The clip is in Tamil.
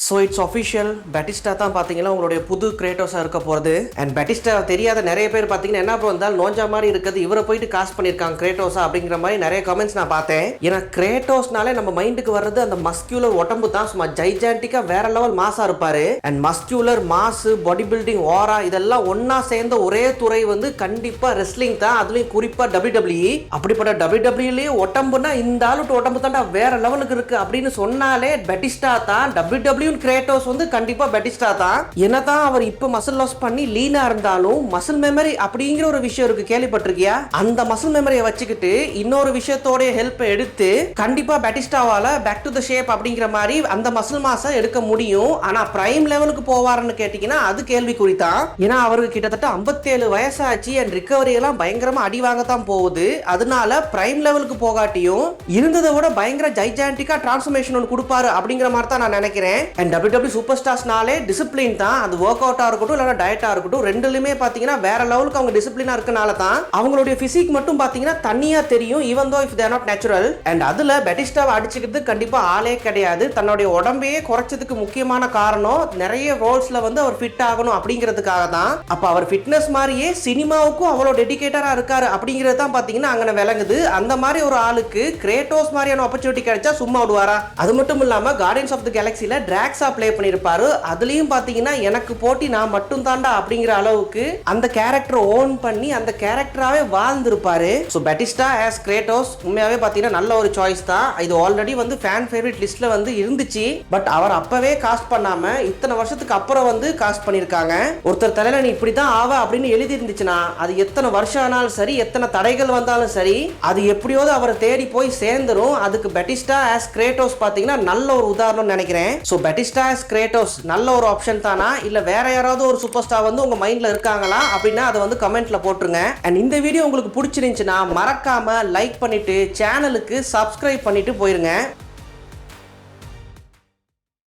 ஸோ இட்ஸ் அஃபிஷியல் பெட்டிஸ்டா தான் பார்த்தீங்கன்னா உங்களுடைய புது கிரேட்டோஸாக இருக்க போகிறது. அண்ட் பெட்டிஸ்டா தெரியாத நிறைய பேர் பார்த்தீங்கன்னா என்ன இருந்தாலும் நோஞ்சா மாதிரி இருக்குது, இவரை போயிட்டு காஸ்ட் பண்ணியிருக்காங்க கிரேட்டோஸா அப்படிங்கிற மாதிரி நிறைய கமெண்ட்ஸ் நான் பார்த்தேன். ஏன்னா கிரேட்டோஸ்னாலே நம்ம மைண்டுக்கு வர்றது அந்த மஸ்கியூலர் உடம்பு தான், சும்மா ஜைஜாண்டிக்கா வேற லெவல் மாசா இருப்பாரு. அண்ட் மஸ்கியூலர் மாசு பாடி பில்டிங் ஓரா இதெல்லாம் ஒன்னா சேர்ந்த ஒரே துறை வந்து கண்டிப்பா ரெஸ்லிங் தான், அதுலயும் குறிப்பா WWE. அப்படிப்பட்ட WWE உடம்புனா இந்த ஆளுட்டு உடம்பு தான்டா வேற லெவலுக்கு இருக்கு அப்படின்னு சொன்னாலே பெட்டிஸ்டா தான். WWE கிரேட்டோஸ் வந்து கண்டிப்பா பெட்டிஸ்டா தான். என்னதான் அவர் இப்ப மசில் லாஸ் பண்ணி லீனா இருந்தாலும் மசில் மெமரி அப்படிங்கிற ஒரு விஷயம் இருக்கு, கேள்விப்பட்டிருக்கியா? அந்த மசில் மெமரியை வச்சுக்கிட்டு இன்னொரு விஷயத்தோட ஹெல்ப் எடுத்து கண்டிப்பா பெட்டிஸ்டாவால பேக் டு தி ஷேப் அப்படிங்கிற மாதிரி அந்த மசில் மாஸை எடுக்க முடியும். ஆனா பிரைம் லெவலுக்கு போவாருன்னு கேட்டீங்கன்னா அது கேள்விக்குறி தான். ஏன்னா அவருக்கு கிட்டத்தட்ட 57 வயசாச்சு அண்ட் ரிகவரி எல்லாம் பயங்கரமா அடி வாங்கத்தான் போகுது. அதனால பிரைம் லெவலுக்கு போகாட்டியும் இருந்ததை விட பயங்கர ஜைஜாண்டிக்கா டிரான்ஸ்ஃபர்மேஷன் ஒன்று கொடுப்பாரு அப்படிங்கிற மாதிரி தான் நான் நினைக்கிறேன். அண்ட் WWE சூப்பர் ஸ்டார்ஸ்னாலே டிசிப்ளின் தான், அது ஒர்க் அவுட்டா இருக்கட்டும் இல்ல டயட்டா இருக்கட்டும், ரெண்டுலயுமே பாத்தீங்கன்னா வேற லெவலுக்கு அவங்க டிசிப்ளினா இருக்கனால தான் அவங்களுடைய பிசிக் மட்டும் பாத்தீங்கன்னா தனியா தெரியும், even though if they are not natural. And அதுல பெட்டிஸ்டாவை அடிச்சுக்கிறது கண்டிப்பா ஆளே கிடையாது. தன்னுடைய உடம்பையே குறைச்சதுக்கு முக்கியமான காரணம் நிறைய ரோல்ஸ்ல வந்து அவர் ஃபிட் ஆகணும் அப்படிங்கிறதுக்காக தான். அப்ப அவர் ஃபிட்னஸ் மாதிரியே சினிமாவுக்கும் அவ்வளவு டெடிகேட்டரா இருக்காரு அப்படிங்கிறது தான் பாத்தீங்கன்னா அங்க விளங்குது. அந்த மாதிரி ஒரு ஆளுக்கு கிரேட்டோஸ் மாதிரியான ஆப்பர்ச்சுனிட்டி கிடைச்சா சும்மா விடுவாரா? அது மட்டும் இல்லாம கார்டியன்ஸ் ஆஃப் தி கேலக்சில டிராக்ஸா ப்ளே பண்ணிருப்பாரு. அதுலயும் பாத்தீங்கன்னா எனக்கு போட்டி நான் மட்டும் தாண்டா அப்படிங்கிற அளவுக்கு அந்த கேரக்டர் ஓன் பண்ணி அந்த கேரக்டராவே வாழ்ந்திருப்பாரு. சோ பெட்டிஸ்டா ஆஸ் கிரேட்டோஸ் உண்மையாவே பாத்தீங்கன்னா நல்ல ஒரு சாய்ஸ் தான். இது ஆல்ரெடி வந்து ஃபேன் ஃபேவரட் லிஸ்ட்ல வந்து இருந்துச்சு. பட் அவர் அப்பவே காஸ்ட் பண்ணாம இத்தனை வருஷத்துக்கு அப்புறம் வந்து காஸ்ட் பண்ணிருக்காங்க. ஒருத்தர் தலையில நீ இப்படிதான் ஆவ அப்படின்னு எழுதி இருந்துச்சுன்னா அது எத்தனை வருஷம் ஆனாலும் சரி, எத்தனை தடைகள் வந்தாலும் சரி, அது எப்படியாவது அவரை தேடி போய் சேர்ந்துரும். அதுக்கு பெட்டிஸ்டா ஆஸ் கிரேட்டோஸ் பாத்தீங்கன்னா நல்ல ஒரு உதாரணம் நினைக்கிறேன். சோ பெட்டிஸ்டா ஆஸ் கிரேட்டோஸ் நல்ல ஒரு ஆப்ஷன் தானா, இல்ல வேற யாராவது ஒரு சூப்பர் ஸ்டார் வந்து உங்க மைண்ட்ல இருக்காங்களா அப்படின்னா அதை வந்து கமெண்ட்ல போட்டுருங்க. அண்ட் இந்த வீடியோ உங்களுக்கு பிடிச்சிருந்துச்சுன்னா மறக்காம லைக் பண்ணிட்டு சேனலுக்கு சப்ஸ்கிரைப் பண்ணிட்டு போயிருங்க.